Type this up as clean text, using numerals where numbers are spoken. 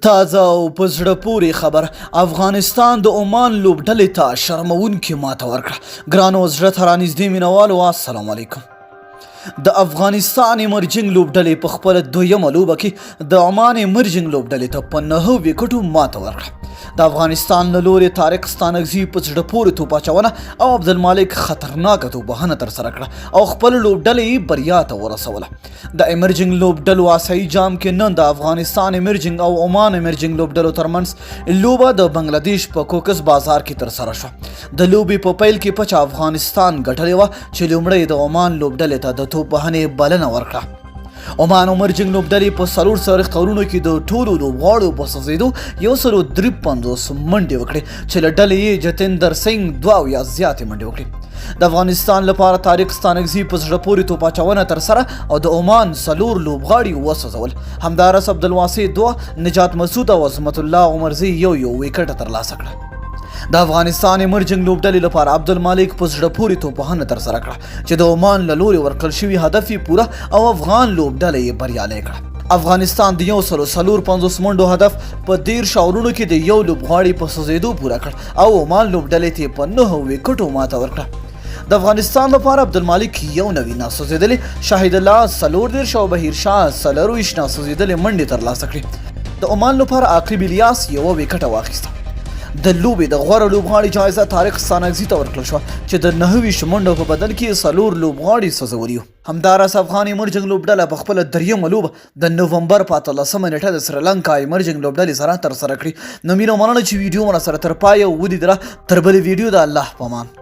تازه او په زړه پورې خبر افغانستان د عمان لوبډلې ته شرموونکې ماته ورکړه. ګرانو زړه ته رانږدې مینوالو السلام علیکم. د افغانستان ایمرجنګ لوبډلې په خپله دویمه لوبه کې د عمان ایمرجنګ لوبډلې ته په 9 ویکټو ماته ورکړه. د افغانستان له لورې طارق ستانکزي په زړه پورې توپ اچونه او عبدالمالک خطرناکه توپوهنه ترسره کړه او خپل لوبډلې یې بریا ته ورسوله. د ایمرجنګ لوبډلو آسیایي جام کې نن د افغانستان ایمرجنګ او عمان ایمرجنګ لوبډلو ترمنځ لوبه د بنگلادیش په کوکس بازار کې ترسره شوه. د لوبې په پیل کې پچ افغانستان ګټلې وه چې لومړی د عمان لوبډلې ته د توپوهنې بلنه ورکړه. عمان ایمرجنګ لوبډلې په 4 کورونو کې د ټولو لوبغاړو په سوځېدو 153 منډې وکړې چې له ډلې یې جتیندر سنګ 2 یا زیاتې منډې وکړې. د افغانستان لپاره طارق ستانکزي په زړه پورې توپ اچونه ترسره او د عمان 4 لوبغاړي وسوځول. همداراز عبدالواسع 2 نجات مسعود او عظمت الله عمرزي یو ویکټ ترلاسه کړه. د افغانستان ایمرجنګ لوبډلې لپاره عبدالمالک په زړه پورې توپوهنه ترسره کړه چې د عمان له لورې ورکړل شوي هدف یې پوره او افغان لوبډله یې بریالی کړه. افغانستان د 154 منډو هدف په 13 اورونو کې د یو لوبغاړي په سوځېدو پوره کړ او عمان لوبډلې ته په 9 ویکټو ماته ورکړه. د افغانستان لپاره عبدالمالک یو نوی ناسوځېدلې، شاهد الله 14 او بهیر شاه 24 ناسوځېدلې منډې ترلاسه کړې. د عمان لپاره عاقب الیاس یو ویکټ واخیسته. د لوبې د غوره لوبغاړي جایزه طارق ستانکزي ته ورکړل شوه چې د 29 منډو په بدل کې 4 لوبغاړي سوځولي وو. همداراز افغان ایمرجنګ لوبډله په خپله دریمه لوبه د نومبر په 13 نیټه د سریلانکا ایمرجنګ لوبډلې سره ترسره کړي. نو مینو مننه چې ویډیو مو سره تر پایه ولیدله. تر بلې ویډیو د الله په امان.